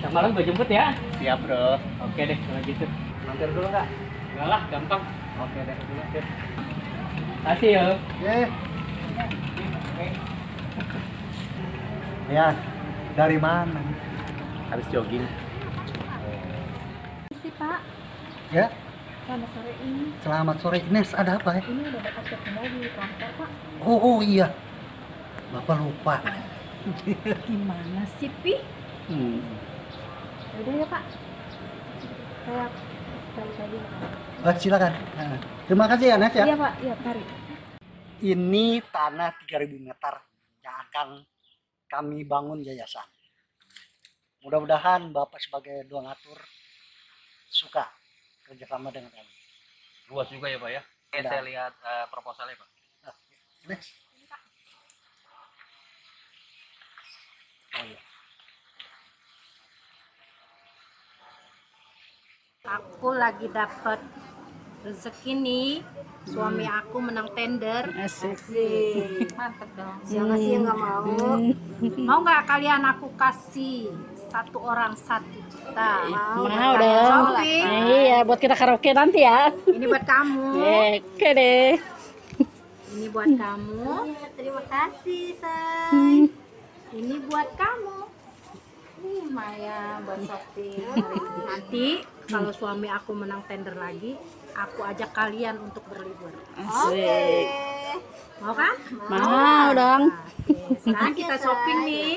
Ntar malam gue jemput ya. Siap bro. Oke deh kalau gitu. Mampir dulu nggak? Enggak lah, gampang. Oke deh dulu. Kasih ya. Ya, dari mana? Habis jogging. Sih Pak, Ya, selamat sore ini. selamat sore Ines. Ada apa ya? Ini udah dapat ketemu di kantor Pak. Oh iya, Bapak lupa. Gimana sih Pi? Hmm. Udah ya Pak. Saya balik lagi. Silakan. Terima kasih ya Nes ya. Iya Pak, iya mari. Ini tanah 3.000 meter yang akan kami bangun yayasan. Mudah-mudahan Bapak sebagai donatur suka kerjasama dengan kami. Luas juga ya, Pak ya. Oke, Ada. saya lihat proposalnya, Pak. Nes. Oh, iya. Aku lagi dapat rezeki nih. Suami aku menang tender. Asik. Mantep dong. Siapa sih yang nggak mau? Mau nggak kalian aku kasih satu orang 1 juta? Mau dong. Shopping. Iya, buat kita karaoke nanti ya. Ini buat kamu. Oke deh. Ini buat kamu. Terima kasih, say. Ini buat kamu. Nih Maya buat shopping. Nanti kalau suami aku menang tender lagi, aku ajak kalian untuk berlibur. Asik. Mau kan? Mau dong. Oke. Sekarang kita shopping nih.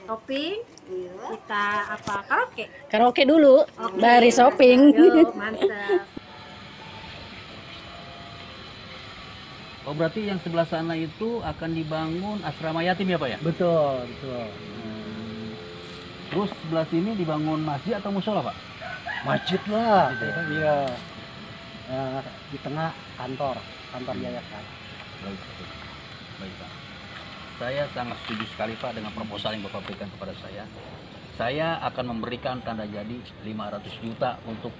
Shopping. Iya. Kita apa? Karaoke. Karaoke dulu, Oke. dari shopping. Yuk, mantap. Oh, berarti yang sebelah sana itu akan dibangun asrama yatim ya, Pak ya? Betul, betul. Terus sebelah sini dibangun masjid atau musola, Pak? Masjid lah. Masjid ya? Iya. Di tengah kantor yayasan. Baik, baik. Baik, Pak. Saya sangat setuju sekali, Pak, dengan proposal yang Bapak berikan kepada saya. Saya akan memberikan tanda jadi 500 juta untuk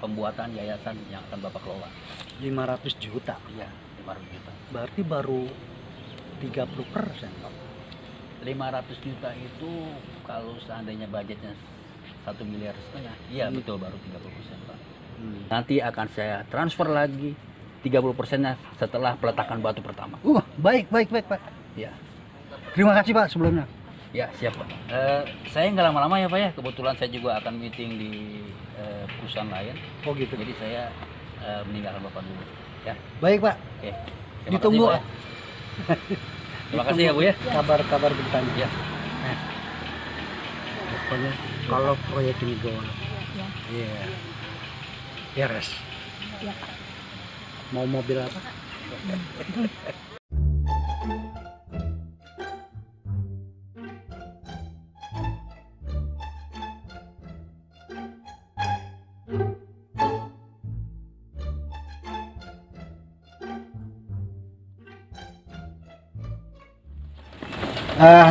pembuatan yayasan yang akan Bapak kelola. 500 juta. Iya, 500 juta. Berarti baru 30%, Pak. 500 juta itu kalau seandainya budgetnya 1,5 miliar, iya betul, baru 30%, Pak. Nanti akan saya transfer lagi 30%-nya setelah peletakan batu pertama. Baik, Pak. Ya, Terima kasih Pak sebelumnya. ya siap, Pak. Saya nggak lama-lama ya, Pak ya. Kebetulan saya juga akan meeting di perusahaan lain. Oh gitu. Jadi saya meninggalkan Bapak dulu. Ya, Baik Pak. oke. Terima Ditunggu. kasih, Pak, ya. Terima kasih ya, Bu ya. Kabar-kabar bertanya. Ya. Pokoknya kalau proyek ini goal, iya, beres. Iya, Pak. Mau mobil apa?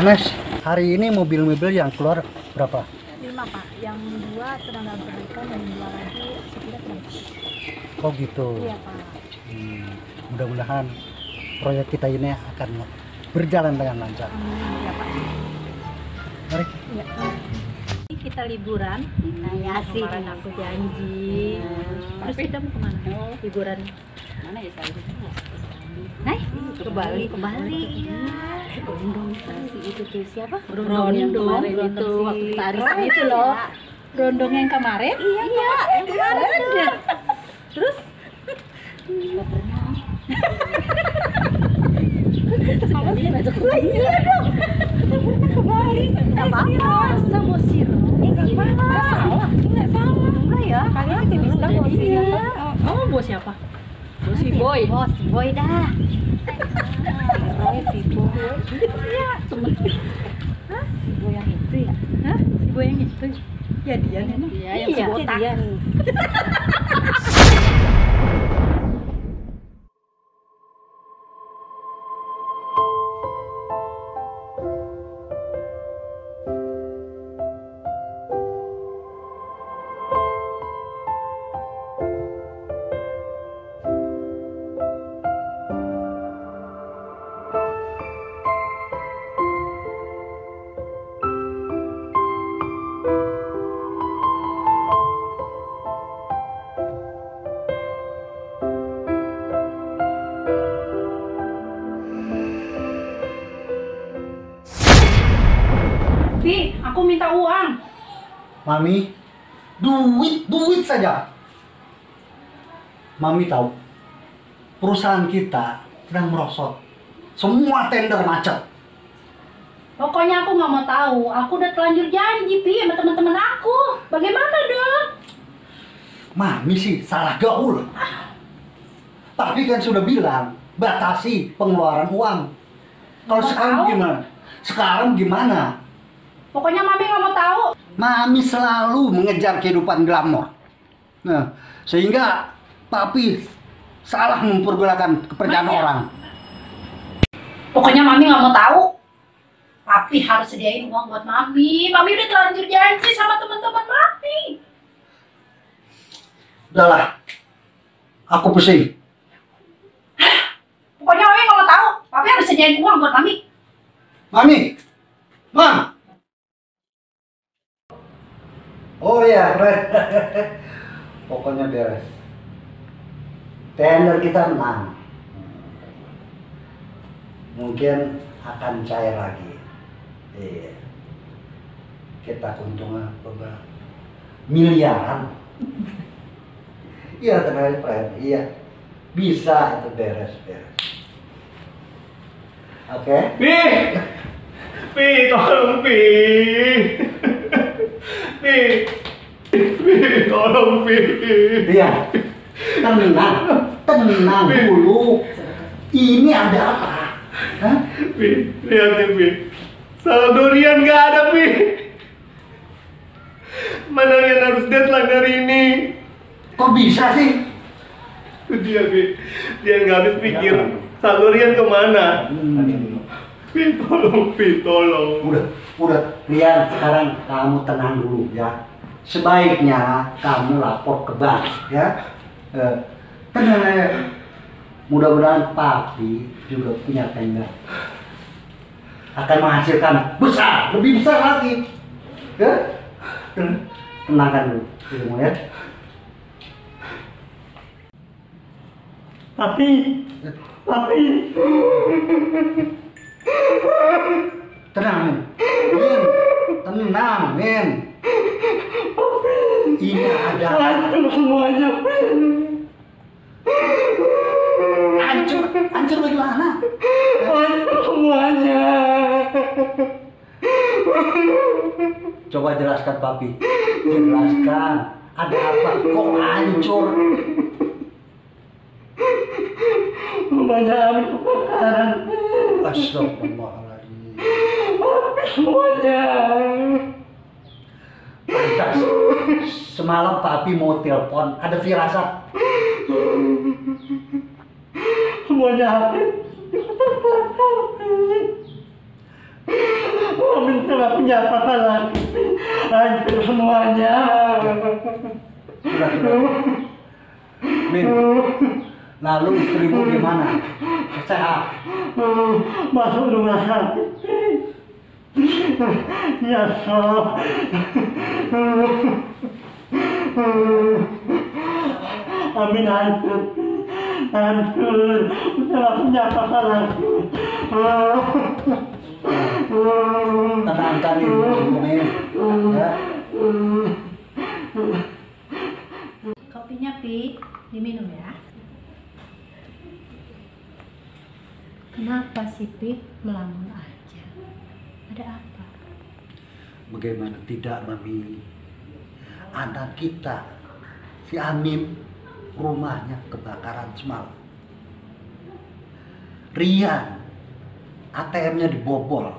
Nes, hari ini mobil-mobil yang keluar berapa? 5 Pak. Yang 2 sedang dalam perbaikan dan 2 lagi sudah selesai. Oh gitu. Iya Pak. Mudah-mudahan proyek kita ini akan berjalan dengan lancar. Iya Pak. Mari. Iya. Kita liburan. Asik. Kemarin aku janji. Terus kita mau kemana? Liburan. Mana ya saya? Ke Bali. Ke Bali. Iya. Gondong si itu tuh siapa? Brondong yang kemarin itu waktu kita aris itu loh. Brondong yang kemarin? Iya, yang kemarin. Terus Nggak pernah. sama sih ngajak iya dong. Kita pernah ke Bali. Enggak apa-apa. Masa bosir? Enggak salah. Enggak salah. Enggak ya. Kalian masih bisa bosir. Kamu bos siapa? Bos si Boy. Bos, si Boy dah. Roy si Boy. Iya, temen. Hah? Si Boy yang itu ya? Hah? Si Boy yang itu? Ya dia memang. Iya, yang si botak. Dia. Aku minta uang. Mami, duit saja. Mami tahu, perusahaan kita sedang merosot. Semua tender macet. Pokoknya aku nggak mau tahu. Aku udah telanjur janji, Pi, sama teman-teman aku. Bagaimana dong? Mami sih salah gaul. Tapi kan sudah bilang, batasi pengeluaran uang. Kalau Nggak sekarang tahu. gimana? Sekarang gimana? Pokoknya Mami nggak mau tahu. Mami selalu mengejar kehidupan glamor. Nah, sehingga Papi salah mempergunakan kepercayaan Mami. orang. Pokoknya Mami nggak mau tahu. Papi harus sediain uang buat Mami. Mami udah telanjur janji sama teman-teman Mami. Udahlah, aku pusing. Pokoknya Mami nggak mau tahu. Papi harus sediain uang buat Mami. Mami, Mam. Oh ya, Red. Pokoknya beres. Tender kita menang. Mungkin akan cair lagi. Iya. Kita keuntungan beberapa miliaran. Iya, teman Fred. Iya. Bisa itu beres-beres. Oke? Pi! Pi, tolong Pi! Pi! Pi, tolong Pi! Iya. Tenang dulu. Ini ada apa? Hah? Pi, lihat nih Pi. Saldo Rian nggak ada Pi. Mana Rian harus deadline hari ini? Kok bisa sih? Itu dia Pi. Dia nggak habis pikir. Saldo Rian kemana? Pi, tolong Pi, tolong. Udah, Rian, sekarang kamu tenang dulu ya. Sebaiknya kamu lapor ke bank ya. Tenang aja. Mudah-mudahan Papi juga punya tenda. Akan menghasilkan besar, lebih besar lagi. Ya? Tenangkan dulu, dirimu ya. Tapi, Tenang, Min. Tenang, Min. Ini ada hancur semuanya Pi. hancur bagaimana? Hancur semuanya. Coba jelaskan Papi. Jelaskan. Ada apa? Kok hancur? Banyak amin kebakaran. Astagfirullahaladzim. Habis semuanya. Pantas. Semalam Papi mau telepon. Ada firasat. Semuanya habis. Amin telah punya apa lagi. Hancur semuanya. Sudah. Min. Lalu istrimu gimana? Sehat? Masuk rumah sakit. Ya so. Amin hancur. Telah punya apa lagi. Tenangkan ibu, Min. Ya. Kopinya, Pi, diminum ya. Kenapa sih, Pi, melamun aja? Ada apa? Bagaimana tidak, Mami? Anak kita, si Amin, rumahnya kebakaran semalam. Rian, ATM-nya dibobol.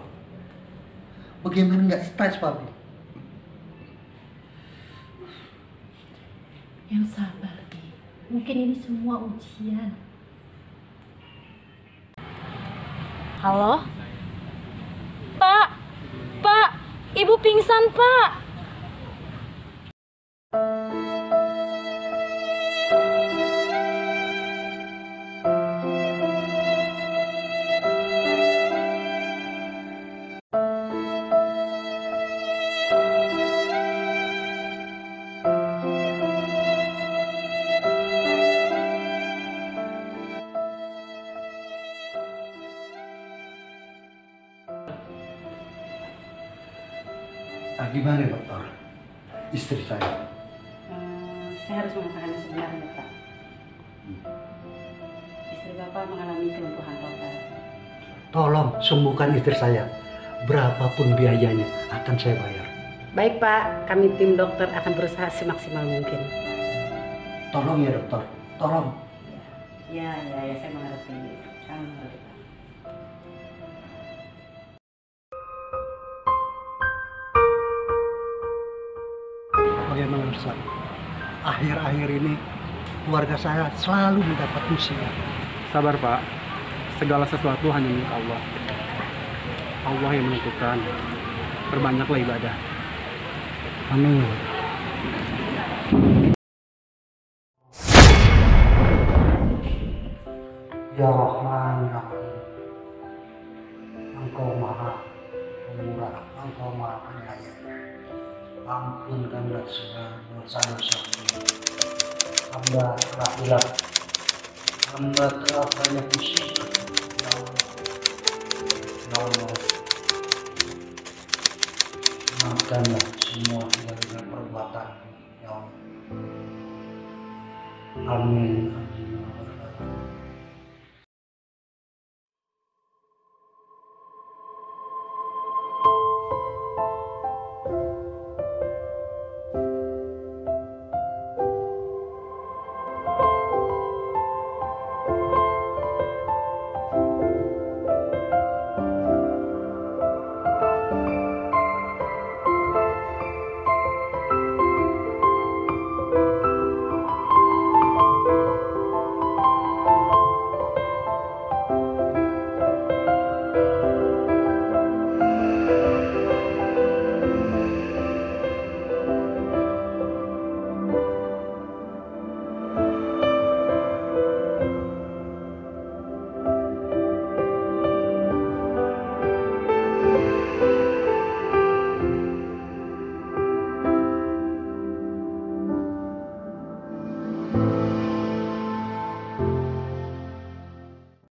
Bagaimana nggak stres, Papi? Yang sabar, Pi. Mungkin ini semua ujian. Halo? Pak, Ibu pingsan, Pak. Gimana dokter? Istri saya. Saya harus mengatakan yang sebenarnya, Pak. Istri Bapak mengalami kelumpuhan total. Tolong sembuhkan istri saya. Berapapun biayanya akan saya bayar. Baik, Pak. Kami tim dokter akan berusaha semaksimal mungkin. Tolong ya dokter, tolong. Ya, saya mengerti. Kami mengerti, Pak. Bagaimana Ustaz? Akhir-akhir ini keluarga saya selalu mendapat musibah. Sabar Pak, segala sesuatu hanya milik Allah. Allah yang menentukan. Perbanyaklah ibadah. Amin. Ya Rahman, ya Rahim. Engkau maha pemurah, engkau maha penyayang. Ampunkanlah segala dosa-dosa. Hamba telah hilang. Hamba telah banyak musibah. Ya Allah. Ya Allah. Maafkanlah semua segala perbuatan. Ya Allah. Amin. Amin.